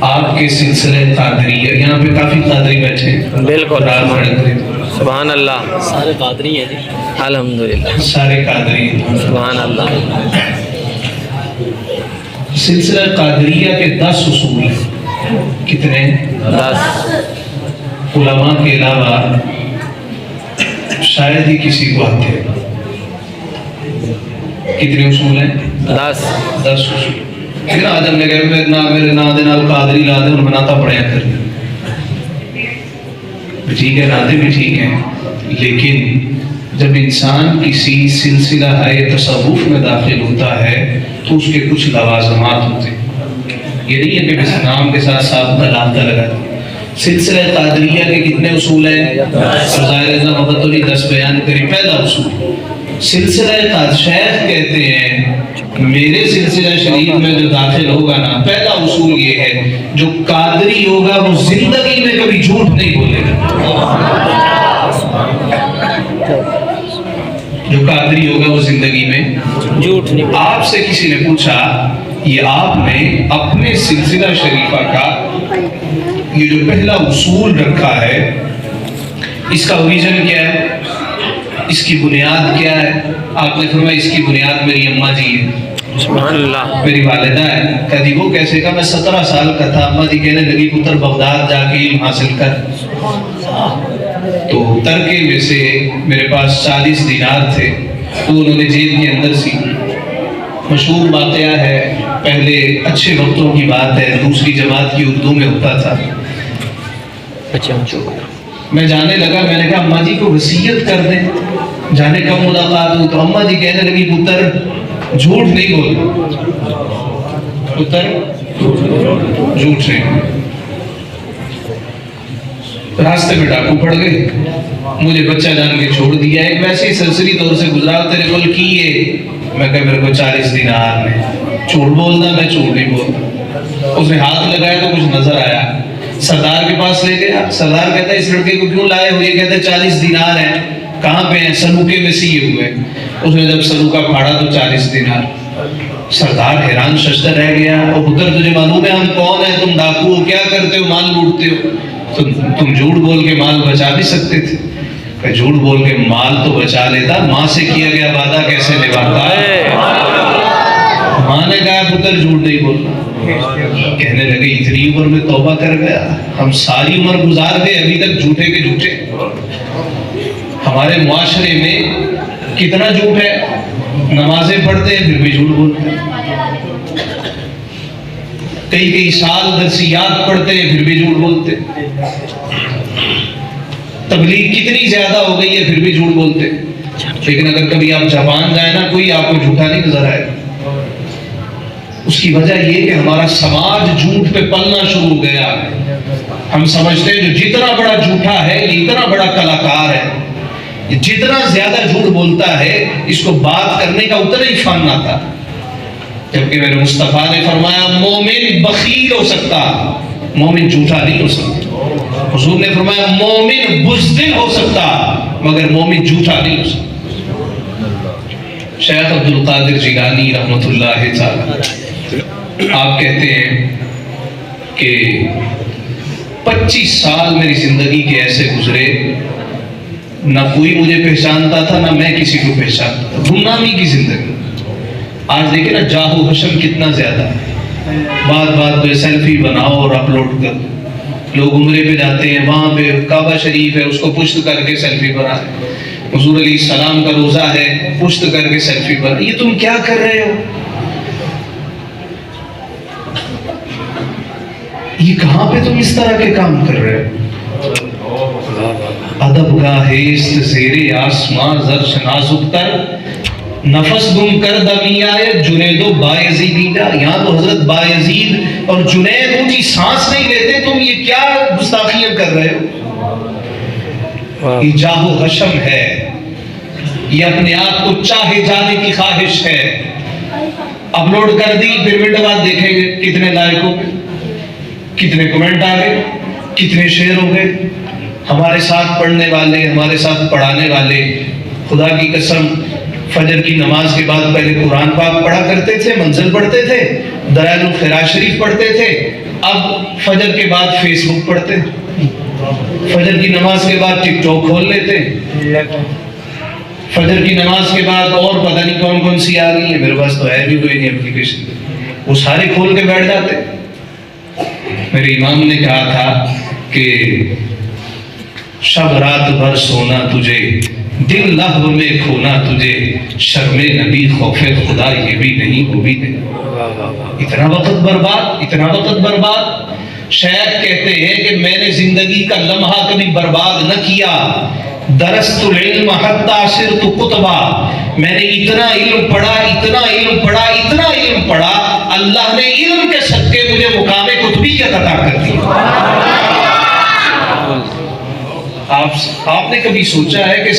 آپ کے سلسلے قادریہ، یہاں پہ کافی قادری بیٹھے ہیں، بالکل سبحان اللہ، سارے قادری ہیں جی، الحمدللہ سارے قادری ہیں، سبحان اللہ۔ سلسلہ قادریہ کے 10 اصول ہیں، کتنے؟ 10۔ علماء کے علاوہ شاید ہی کسی کو آتے ہیں۔ کتنے اصول ہیں؟ 10۔ 10 اصول۔ پھر آج ہم نے کہا میرے نادے نال قادری لا دے، انہوں بناتا پڑے کر ٹھیک ہے، نادے بھی ٹھیک ہیں، لیکن جب انسان کسی سلسلہ ہے تصوف میں داخل ہوتا ہے تو اس کے کچھ لوازمات ہوتے ہیں۔ یہ نہیں ہے کہ بس نام کے ساتھ ساتھ لابطہ لگا دیں۔ سلسلہ قادریہ کے کتنے اصول ہیں؟ ظاہر محبت علی 10 بیان کری۔ پہلا اصول، سلسلہ شیخ کہتے ہیں میرے سلسلہ شریف میں جو داخل ہوگا نا، پہلا اصول یہ ہے جو قادری ہوگا وہ زندگی میں کبھی جھوٹ نہیں بولے گا۔ جو قادری ہوگا وہ زندگی میں جھوٹ نہیں۔ آپ سے کسی نے پوچھا یہ آپ نے اپنے سلسلہ شریفہ کا یہ جو پہلا اصول رکھا ہے اس کا اوریجن کیا ہے، اس کی بنیاد کیا ہے؟ آپ نے فرمایا اس کی بنیاد میری اماں جی ہے، سبحان اللہ، میری والدہ ہے۔ کہتی وہ کیسے؟ کہا میں 17 سال کا تھا، اماں جی کہنے لگی پتر بغداد جا کے علم حاصل کر، تو ترکے میں سے میرے پاس 40 دینار تھے، تو انہوں نے جیب کے اندر سی۔ مشہور واقعہ ہے، پہلے اچھے وقتوں کی بات ہے، دوسری جماعت کی اردو میں ہوتا تھا۔ اچھا، میں جانے لگا، میں نے کہا اماں جی کو وصیت کر دیں، جانے کب ملاقات ہو، تو اماں جی کہنے لگی پتر جھوٹ نہیں بول، پتر جھوٹ نہیں۔ راستے میں ڈاکو پڑ گئے، مجھے بچہ جان کے چھوڑ دیا، ایک ویسے ہی سلسلی دور سے گزرا، تیرے کول کی ہے؟ میں کہا میرے کو 40 دینار نے۔ جھوٹ بولنا، میں جھوٹ نہیں بولتا۔ اس نے ہاتھ لگایا تو کچھ نظر آیا، سردار کے پاس لے گیا، سردار کہتا ہے اس لڑکے کو کیوں لائے ہو؟ یہ کہتا ہے 40 دینار ہیں۔ کہاں پہ ہیں؟ سلوکے میں سیے ہوئے۔ اس نے جب سلوکا پھاڑا تو 40 دینار۔ سردار حیران ششدر رہ گیا، اور پتر تجھے معلوم ہے ہم کون ہیں؟ تم ڈاکو ہو، کیا کرتے ہو؟ مال لوٹتے ہو۔ تم جھوٹ بول کے مال بچا بھی سکتے تھے۔ کہ جھوٹ بول کے مال تو بچا لیتا، ماں سے کیا گیا وعدہ کیسے نبھاتا؟ ماں نے کہا پتر جھوٹ نہیں بولنا۔ کہنے لگے اتنی عمر میں توبہ کر گیا، ہم ساری عمر گزار گئے ابھی تک جھوٹے کے جھوٹے۔ ہمارے معاشرے میں کتنا جھوٹ ہے، نمازیں پڑھتے ہیں پھر بھی جھوٹ بولتے ہیں، کئی سال درسیات پڑھتے ہیں پھر بھی جھوٹ بولتے ہیں، تبلیغ کتنی زیادہ ہو گئی ہے پھر بھی جھوٹ بولتے ہیں۔ لیکن اگر کبھی آپ جاپان جائیں نا، کوئی آپ کو جھوٹا نہیں نظر آئے گا۔ اس کی وجہ یہ کہ ہمارا سماج جھوٹ پہ پلنا شروع ہو گیا۔ ہم سمجھتے ہیں جو جتنا بڑا جھوٹا ہے یہ اتنا بڑا کلاکار ہے، جتنا زیادہ جھوٹ بولتا ہے اس کو بات کرنے کا اتنا ہی فن آتا۔ جبکہ میرے مصطفیٰ نے فرمایا مومن بخیل ہو سکتا، مومن جھوٹا نہیں ہو سکتا۔ حضور نے فرمایا مومن بزدل ہو سکتا مگر مومن جھوٹا نہیں ہو سکتا۔ شیخ عبد القادر جیلانی رحمۃ اللہ تعالی آپ کہتے ہیں کہ 25 سال میری زندگی کے ایسے گزرے، نہ کوئی مجھے پہچانتا تھا نہ میں کسی کو پہچانتا تھا، گمنامی کی زندگی۔ آج دیکھیں نا جاہ و حشم کتنا زیادہ ہے، بات پہ سیلفی بناؤ اور اپلوڈ کر، لوگ عمرے پہ جاتے ہیں وہاں پہ کعبہ شریف ہے اس کو پشت کر کے سیلفی بنائے، حضور علیہ السلام کا روزہ ہے پشت کر کے سیلفی بنائے۔ یہ تم کیا کر رہے ہو؟ یہ کہاں پہ تم اس طرح کے کام کر رہے ہو؟ ادب گاہست زیر آسمان زرش نازک تر، نفس گم کر دمی آئے جنید و بایزیدیدہ۔ یہاں تو حضرت بایزید اور جنید اونچی سانس نہیں لیتے، تم یہ کیا گستاخیاں کر رہے ہو؟ یہ جاہ و حشم ہے، یہ اپنے آپ کو چاہے جانے کی خواہش ہے۔ اپلوڈ کر دی، پھر منٹ بعد دیکھیں گے کتنے لائک ہو گئے، کتنے کمنٹ آ گئے، کتنے شیئر ہو گئے۔ ہمارے ساتھ پڑھنے والے، ہمارے ساتھ پڑھانے والے، خدا کی قسم فجر کی نماز کے بعد پہلے قرآن پاک پڑھا کرتے تھے، منزل پڑھتے تھے، دلائل الخیرات شریف پڑھتے تھے، اب فجر کے بعد فیس بک پڑھتے، فجر کی نماز کے بعد ٹک ٹاک کھول لیتے، فجر کی نماز کے بعد اور پتہ نہیں کون کون سی آ گئی ہے، میرے پاس تو ہے بھی کوئی نہیں اپلیکیشن، وہ سارے کھول کے بیٹھ جاتے۔ میرے امام نے کہا تھا کہ شب رات بھر سونا تجھے، دل لہو میں کھونا تجھے، شرم نبی خوف خدا یہ بھی نہیں وہ بھی نہیں۔ اتنا وقت برباد، اتنا وقت برباد۔ شاید کہتے ہیں کہ میں نے زندگی کا لمحہ کبھی برباد نہ کیا، درست العلم حتی صرت قطبا، میں نے اتنا علم پڑھا، اتنا علم پڑھا، اتنا علم پڑھا، اللہ نے علم کے صدقے مجھے مقام قطبیت عطا کر دیا۔ آپ نے کبھی سوچا ہے کہ